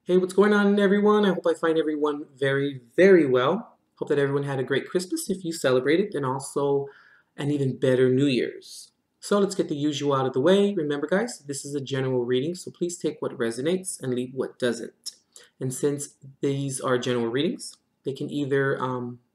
Hey, what's going on, everyone? I hope I find everyone very, very well. Hope that everyone had a great Christmas if you celebrated, and also an even better New Year's. So let's get the usual out of the way. Remember, guys, this is a general reading, so please take what resonates and leave what doesn't. And since these are general readings, they can either,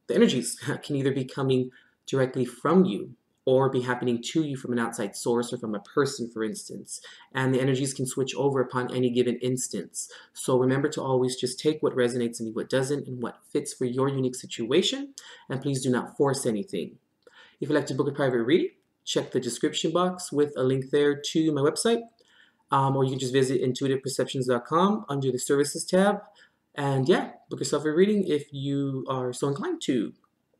the energies can either be coming directly from you or be happening to you from an outside source or from a person, for instance. And the energies can switch over upon any given instance. So remember to always just take what resonates and leave what doesn't and what fits for your unique situation. And please do not force anything. If you'd like to book a private reading, check the description box with a link there to my website. Or you can just visit intuitiveperceptions.com under the services tab. And yeah, book yourself a reading if you are so inclined to.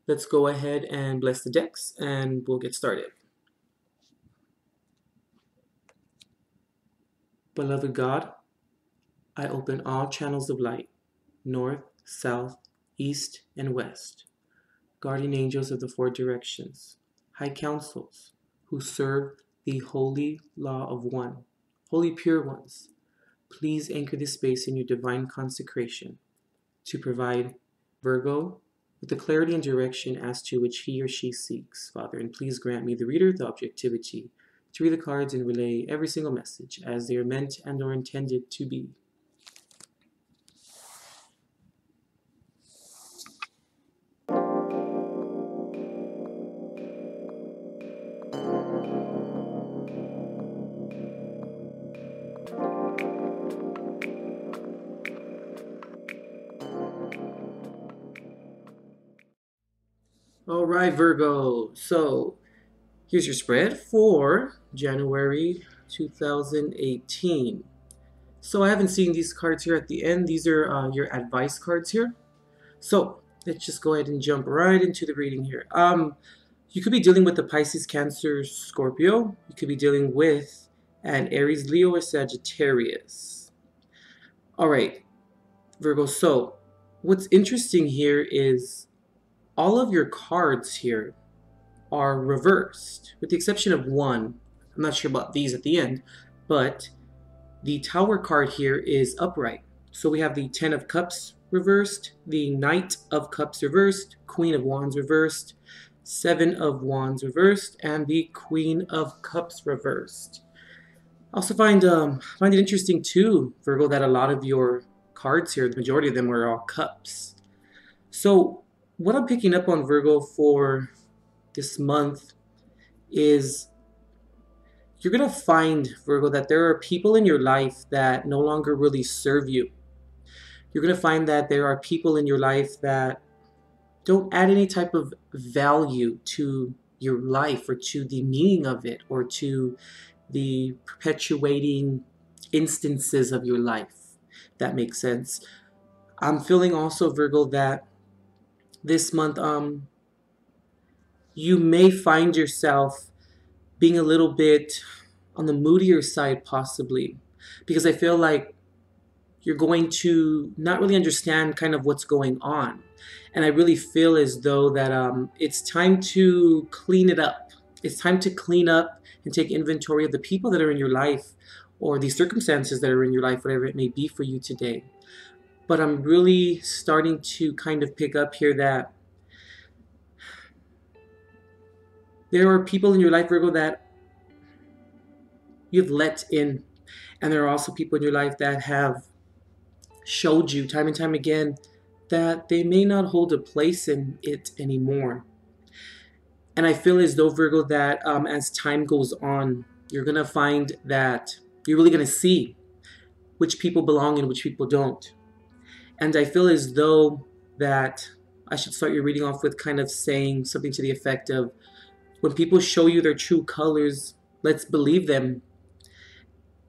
Let's go ahead and bless the decks and we'll get started. Beloved God, I open all channels of light, north, south, east, and west. Guardian angels of the four directions, high councils who serve the holy law of one, holy pure ones, please anchor this space in your divine consecration to provide Virgo with the clarity and direction as to which he or she seeks, Father, and please grant me, the reader, the objectivity to read the cards and relay every single message as they are meant and or intended to be. All right, Virgo. So here's your spread for January 2018. So I haven't seen these cards here at the end. These are your advice cards here. So let's just go ahead and jump right into the reading here. You could be dealing with the Pisces, Cancer, Scorpio. You could be dealing with an Aries, Leo, or Sagittarius. All right, Virgo. So what's interesting here is all of your cards here are reversed, with the exception of one. I'm not sure about these at the end, but the Tower card here is upright. So we have the Ten of Cups reversed, the Knight of Cups reversed, Queen of Wands reversed, Seven of Wands reversed, and the Queen of Cups reversed. I also find it interesting too, Virgo, that a lot of your cards here, the majority of them are all cups. So what I'm picking up on, Virgo, for this month is you're going to find, Virgo, that there are people in your life that no longer really serve you. You're going to find that there are people in your life that don't add any type of value to your life or to the meaning of it or to the perpetuating instances of your life. That makes sense. I'm feeling also, Virgo, that this month, you may find yourself being a little bit on the moodier side, possibly, because I feel like you're going to not really understand kind of what's going on. And I really feel as though that it's time to clean it up. It's time to clean up and take inventory of the people that are in your life or the circumstances that are in your life, whatever it may be for you today. But I'm really starting to kind of pick up here that there are people in your life, Virgo, that you've let in. And there are also people in your life that have showed you time and time again that they may not hold a place in it anymore. And I feel as though, Virgo, that as time goes on, you're going to find that you're really going to see which people belong and which people don't. And I feel as though that I should start your reading off with kind of saying something to the effect of, when people show you their true colors, let's believe them.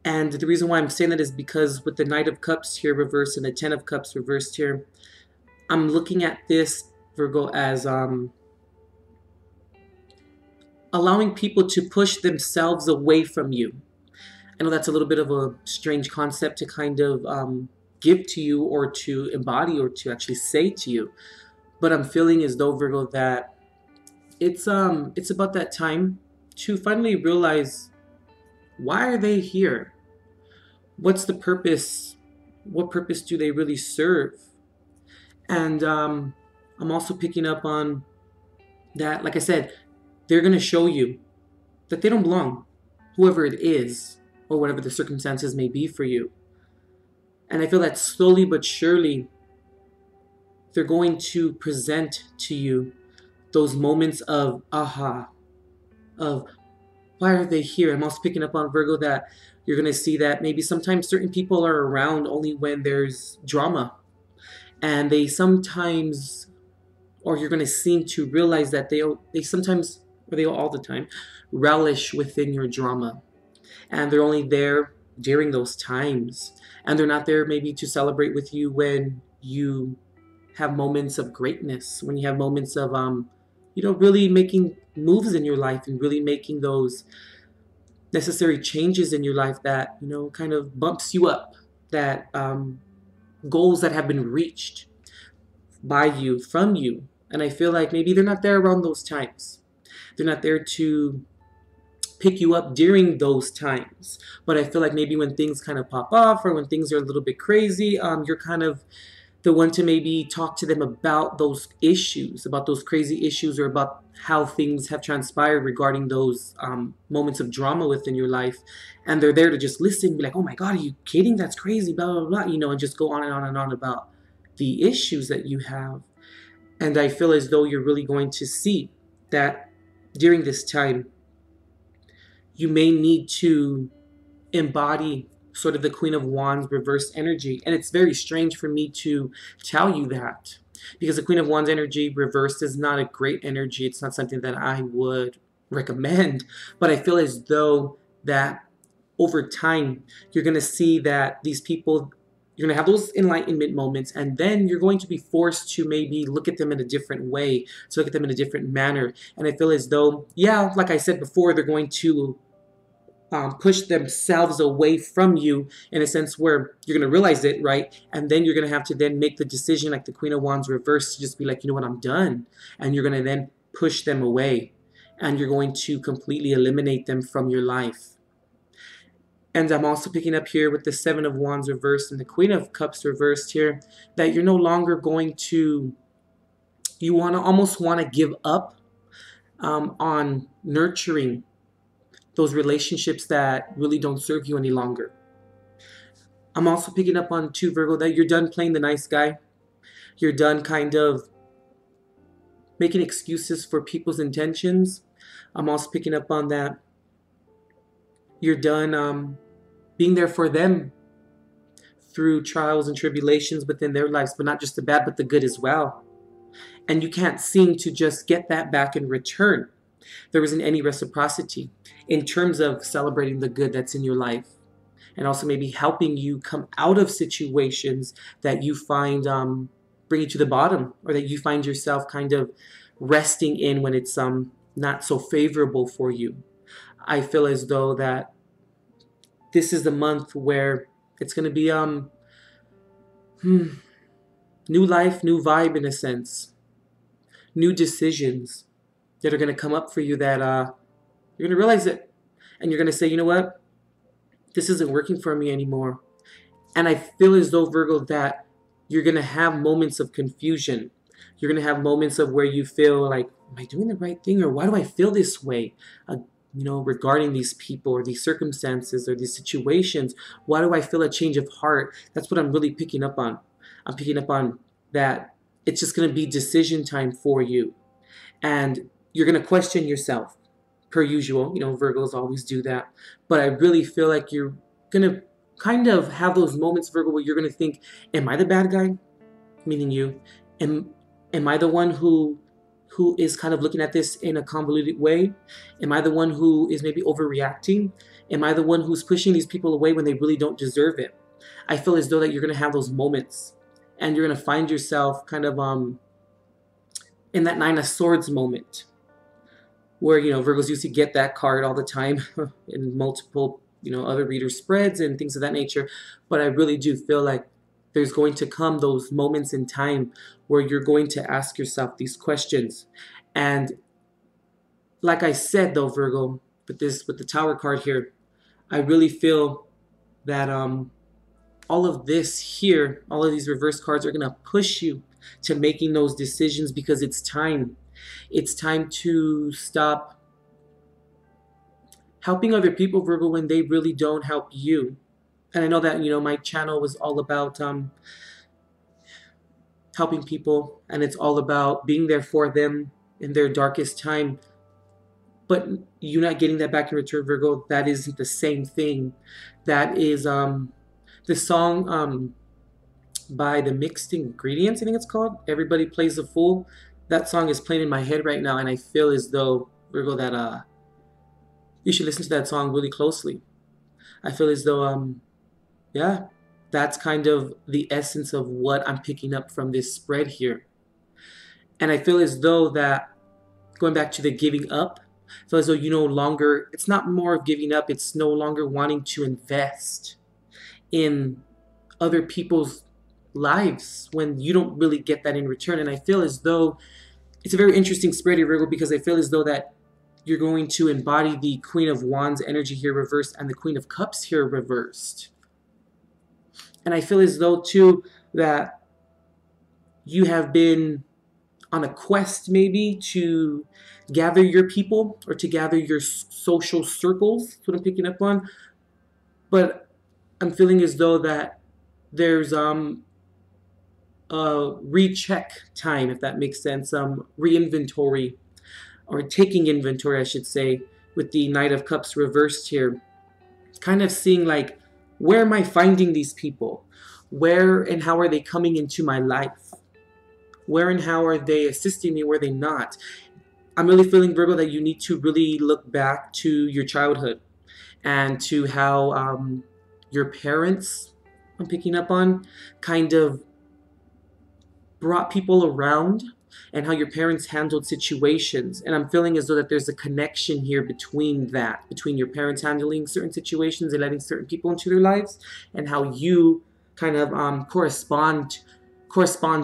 And the reason why I'm saying that is because with the Knight of Cups here reversed and the Ten of Cups reversed here, I'm looking at this, Virgo, as allowing people to push themselves away from you. I know that's a little bit of a strange concept to kind of give to you or to embody or to actually say to you. But I'm feeling as though, Virgo, that it's about that time to finally realize, why are they here? What's the purpose What purpose do they really serve? And I'm also picking up on that, like I said, they're going to show you that they don't belong, whoever it is, or whatever the circumstances may be for you. And I feel that slowly but surely, they're going to present to you those moments of aha, of why are they here? I'm also picking up on Virgo that you're going to see that maybe sometimes certain people are around only when there's drama. And they sometimes, or you're going to seem to realize that they sometimes, or they all the time, relish within your drama. And they're only there during those times. And they're not there maybe to celebrate with you when you have moments of greatness, when you have moments of, really making moves in your life and really making those necessary changes in your life that, kind of bumps you up, that goals that have been reached by you, from you. And I feel like maybe they're not there around those times. They're not there to pick you up during those times. But I feel like maybe when things kind of pop off or when things are a little bit crazy, you're kind of the one to maybe talk to them about those issues, about those crazy issues, or about how things have transpired regarding those moments of drama within your life. And they're there to just listen, be like, oh my God, are you kidding? That's crazy, blah, blah, blah, and just go on and on and on about the issues that you have. And I feel as though you're really going to see that during this time, you may need to embody sort of the Queen of Wands reverse energy. And it's very strange for me to tell you that, because the Queen of Wands energy reversed is not a great energy. It's not something that I would recommend. But I feel as though that over time, you're going to see that these people, you're going to have those enlightenment moments, and then you're going to be forced to maybe look at them in a different way, to look at them in a different manner. And I feel as though, yeah, like I said before, they're going to push themselves away from you in a sense where you're going to realize it, right? And then you're going to have to then make the decision, like the Queen of Wands reverse, to just be like, you know what, I'm done. And you're going to then push them away, and you're going to completely eliminate them from your life. And I'm also picking up here with the Seven of Wands reversed and the Queen of Cups reversed here, that you're no longer going to, you almost want to give up on nurturing those relationships that really don't serve you any longer. I'm also picking up on too, Virgo, that you're done playing the nice guy. You're done kind of making excuses for people's intentions. I'm also picking up on that you're done being there for them through trials and tribulations within their lives, but not just the bad, but the good as well. And you can't seem to just get that back in return. There isn't any reciprocity in terms of celebrating the good that's in your life, and also maybe helping you come out of situations that you find bring you to the bottom, or that you find yourself kind of resting in when it's not so favorable for you. I feel as though that this is the month where it's going to be new life, new vibe in a sense, new decisions that are going to come up for you that you're going to realize it, and you're going to say, you know what, this isn't working for me anymore. And I feel as though, Virgo, that you're going to have moments of confusion. You're going to have moments of where you feel like, am I doing the right thing, or why do I feel this way? Regarding these people or these circumstances or these situations, why do I feel a change of heart? That's what I'm really picking up on. I'm picking up on that it's just going to be decision time for you. And you're going to question yourself, per usual. Virgos always do that. But I really feel like you're going to kind of have those moments, Virgo, where you're going to think, am I the bad guy? Meaning you. Am I the one who is kind of looking at this in a convoluted way? Am I the one who is maybe overreacting? Am I the one who's pushing these people away when they really don't deserve it? I feel as though that you're going to have those moments, and you're going to find yourself kind of in that Nine of Swords moment, where, Virgos used to get that card all the time in multiple, other reader spreads and things of that nature. But I really do feel like there's going to come those moments in time where you're going to ask yourself these questions. And like I said, though, Virgo, with the Tower card here, I really feel that all of this here, all of these reverse cards are going to push you to making those decisions because it's time. It's time to stop helping other people, Virgo, when they really don't help you. And I know that, my channel was all about helping people, and it's all about being there for them in their darkest time. But you not getting that back in return, Virgo, that isn't the same thing. That is the song by the Mixed Ingredients, I think it's called. Everybody Plays the Fool. That song is playing in my head right now, and I feel as though, Virgo, that you should listen to that song really closely. I feel as though yeah, that's kind of the essence of what I'm picking up from this spread here. And I feel as though that, going back to the giving up, I feel as though you no longer, it's not more of giving up, it's no longer wanting to invest in other people's lives when you don't really get that in return. And I feel as though it's a very interesting spread here, Virgo, because I feel as though that you're going to embody the Queen of Wands energy here reversed and the Queen of Cups here reversed. And I feel as though, too, that you have been on a quest maybe to gather your people or to gather your social circles. That's what I'm picking up on. But I'm feeling as though that there's a recheck time, if that makes sense, re-inventory, or taking inventory, I should say, with the Knight of Cups reversed here. Kind of seeing like, where am I finding these people? Where and how are they coming into my life? Where and how are they assisting me? Where are they not? I'm really feeling, Virgo, that you need to really look back to your childhood and to how your parents, I'm picking up on, kind of brought people around, and how your parents handled situations. And I'm feeling as though that there's a connection here between that, between your parents handling certain situations and letting certain people into their lives, and how you kind of correspond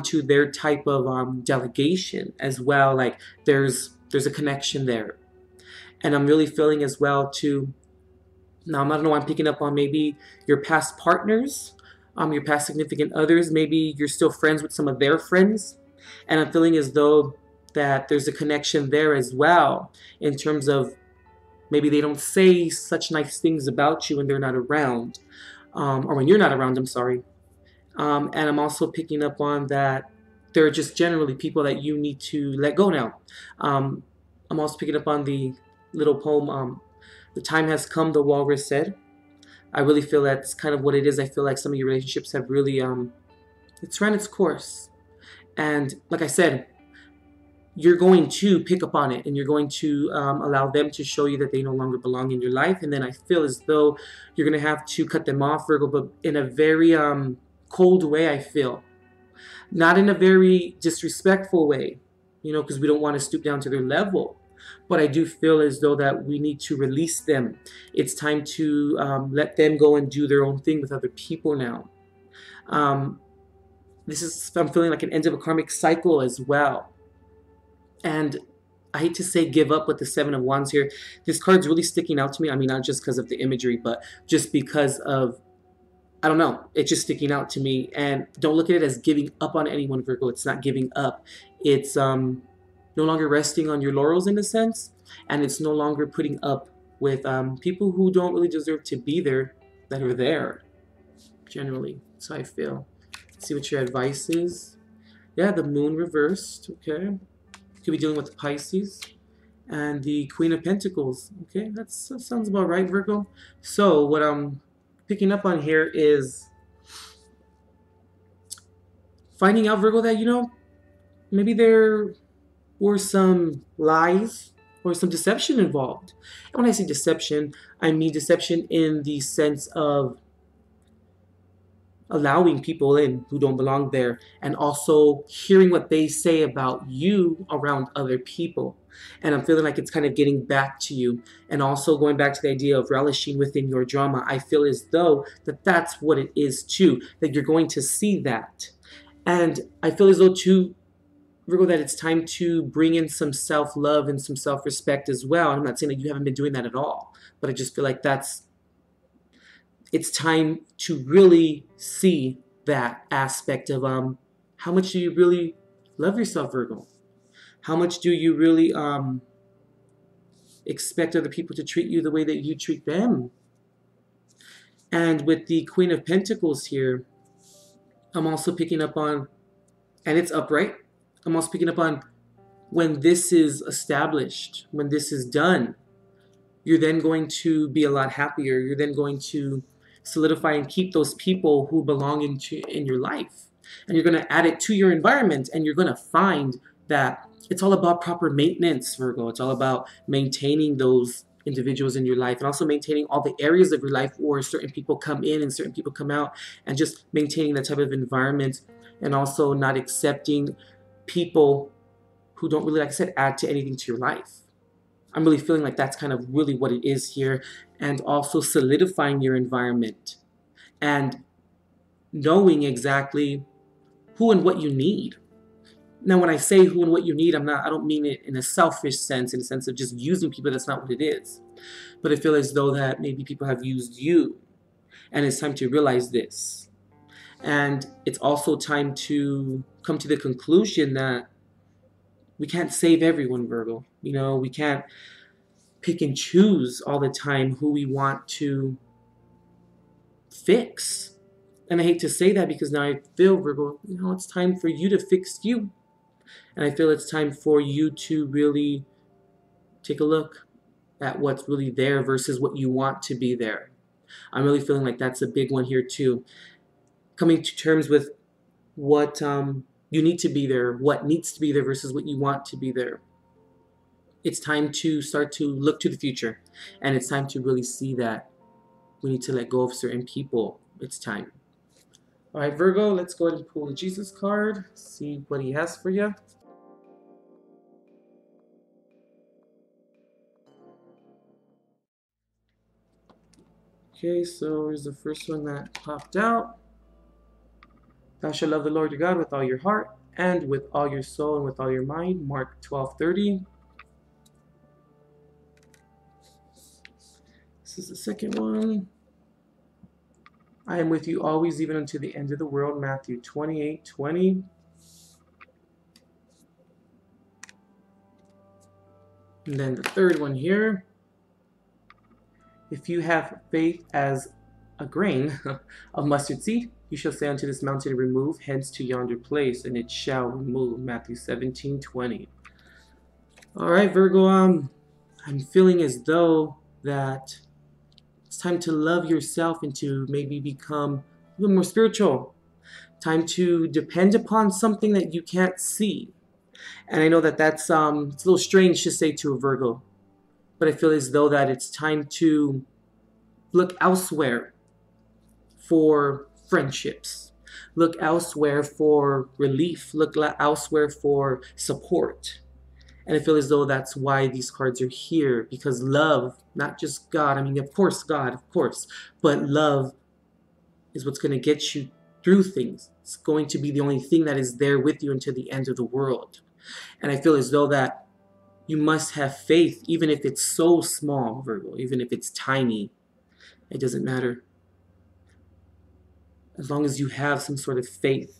to their type of delegation as well. Like there's a connection there. And I'm really feeling as well too, now I don't know, I'm picking up on maybe your past partners, your past significant others. Maybe you're still friends with some of their friends, and I'm feeling as though that there's a connection there as well, in terms of maybe they don't say such nice things about you when they're not around, or when you're not around, I'm sorry. And I'm also picking up on that they're just generally people that you need to let go now. I'm also picking up on the little poem, The Time Has Come, the Walrus Said. I really feel that's kind of what it is. I feel like some of your relationships have really, it's run its course. And like I said, you're going to pick up on it, and you're going to allow them to show you that they no longer belong in your life. And then I feel as though you're going to have to cut them off, Virgo, but in a very cold way, I feel. Not in a very disrespectful way, because we don't want to stoop down to their level. But I do feel as though that we need to release them. It's time to let them go and do their own thing with other people now. I'm feeling like an end of a karmic cycle as well. And I hate to say give up with the Seven of Wands here. This card's really sticking out to me. I mean, not just because of the imagery, but just because of, I don't know, it's just sticking out to me. And don't look at it as giving up on anyone, Virgo. It's not giving up. It's no longer resting on your laurels in a sense, and it's no longer putting up with people who don't really deserve to be there, that are there, generally. So I feel. Let's see what your advice is. Yeah, the Moon reversed, okay. Could be dealing with the Pisces. And the Queen of Pentacles, okay. That sounds about right, Virgo. So what I'm picking up on here is finding out, Virgo, that, maybe there were some lies or some deception involved. And when I say deception, I mean deception in the sense of allowing people in who don't belong there, and also hearing what they say about you around other people. And I'm feeling like it's kind of getting back to you, and also going back to the idea of relishing within your drama. I feel as though that's what it is too, that you're going to see that. And I feel as though too, Virgo, that it's time to bring in some self-love and some self-respect as well. I'm not saying that you haven't been doing that at all, but I just feel like that's it's time to really see that aspect of how much do you really love yourself, Virgo? How much do you really expect other people to treat you the way that you treat them? And with the Queen of Pentacles here, I'm also picking up on, and it's upright, I'm also picking up on when this is established, when this is done, you're then going to be a lot happier. You're then going to solidify and keep those people who belong in your life. And you're going to add it to your environment, and you're going to find that it's all about proper maintenance, Virgo. It's all about maintaining those individuals in your life, and also maintaining all the areas of your life where certain people come in and certain people come out, and just maintaining that type of environment, and also not accepting people who don't really, like I said, add to anything to your life. I'm really feeling like that's kind of really what it is here. And also solidifying your environment and knowing exactly who and what you need. Now, when I say who and what you need, I don't mean it in a selfish sense, in the sense of just using people. That's not what it is. But I feel as though that maybe people have used you, and it's time to realize this. And it's also time to come to the conclusion that we can't save everyone, Virgo. You know, we can't pick and choose all the time who we want to fix. And I hate to say that, because now I feel, Virgo, you know, it's time for you to fix you. And I feel it's time for you to really take a look at what's really there versus what you want to be there. I'm really feeling like that's a big one here too. Coming to terms with what you need to be there, what needs to be there versus what you want to be there. It's time to start to look to the future, and it's time to really see that we need to let go of certain people. It's time. All right, Virgo, let's go ahead and pull the Jesus card, see what he has for you. Okay, so here's the first one that popped out. Thou shalt love the Lord your God with all your heart, and with all your soul, and with all your mind. Mark 12:30. This is the second one. I am with you always, even unto the end of the world. Matthew 28:20. And then the third one here. If you have faith as a grain of mustard seed, you shall say unto this mountain, remove hence to yonder place, and it shall remove. Matthew 17:20. All right, Virgo, I'm feeling as though that it's time to love yourself and to maybe become a little more spiritual. Time to depend upon something that you can't see. And I know that that's it's a little strange to say to a Virgo, but I feel as though that it's time to look elsewhere for friendships. Look elsewhere for relief. Look elsewhere for support. And I feel as though that's why these cards are here, because love, not just God, I mean, of course, God, of course, but love is what's going to get you through things. It's going to be the only thing that is there with you until the end of the world. And I feel as though that you must have faith, even if it's so small, Virgo, even if it's tiny. It doesn't matter. As long as you have some sort of faith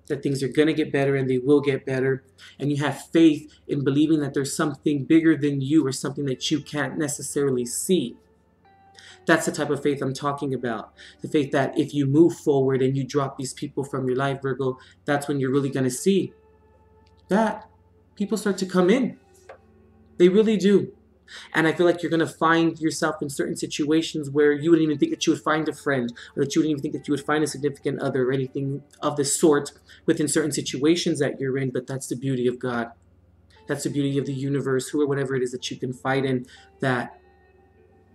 that things are going to get better, and they will get better, and you have faith in believing that there's something bigger than you, or something that you can't necessarily see. That's the type of faith I'm talking about. The faith that if you move forward and you drop these people from your life, Virgo, that's when you're really going to see that people start to come in. They really do. And I feel like you're going to find yourself in certain situations where you wouldn't even think that you would find a friend, or that you wouldn't even think that you would find a significant other, or anything of the sort within certain situations that you're in. But that's the beauty of God. That's the beauty of the universe, who or whatever it is that you can fight in, that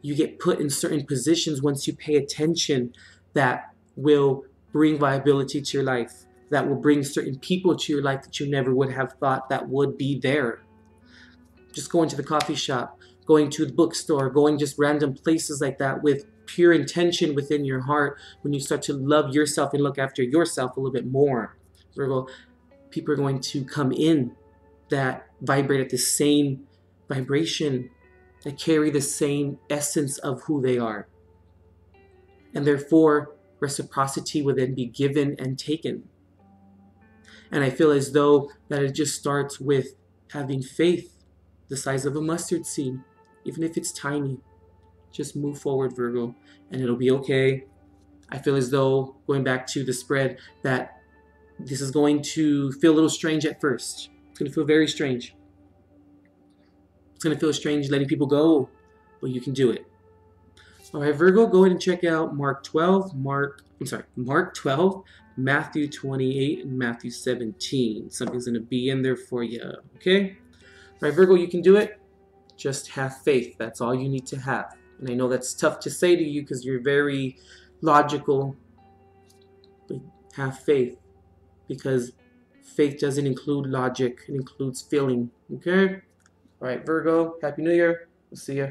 you get put in certain positions once you pay attention, that will bring viability to your life, that will bring certain people to your life that you never would have thought that would be there. Just going to the coffee shop, going to the bookstore, going just random places like that with pure intention within your heart. When you start to love yourself and look after yourself a little bit more, Virgo, people are going to come in that vibrate at the same vibration, that carry the same essence of who they are. And therefore, reciprocity will then be given and taken. And I feel as though that it just starts with having faith the size of a mustard seed, even if it's tiny. Just move forward, Virgo, and it'll be okay. I feel as though, going back to the spread, that this is going to feel a little strange at first. It's going to feel very strange. It's going to feel strange letting people go, but you can do it. All right, Virgo, go ahead and check out Mark 12, Mark 12, Matthew 28, and Matthew 17. Something's going to be in there for you, okay? All right, Virgo, you can do it. Just have faith. That's all you need to have. And I know that's tough to say to you because you're very logical, but have faith, because faith doesn't include logic. It includes feeling, okay? All right, Virgo, Happy New Year. We'll see ya.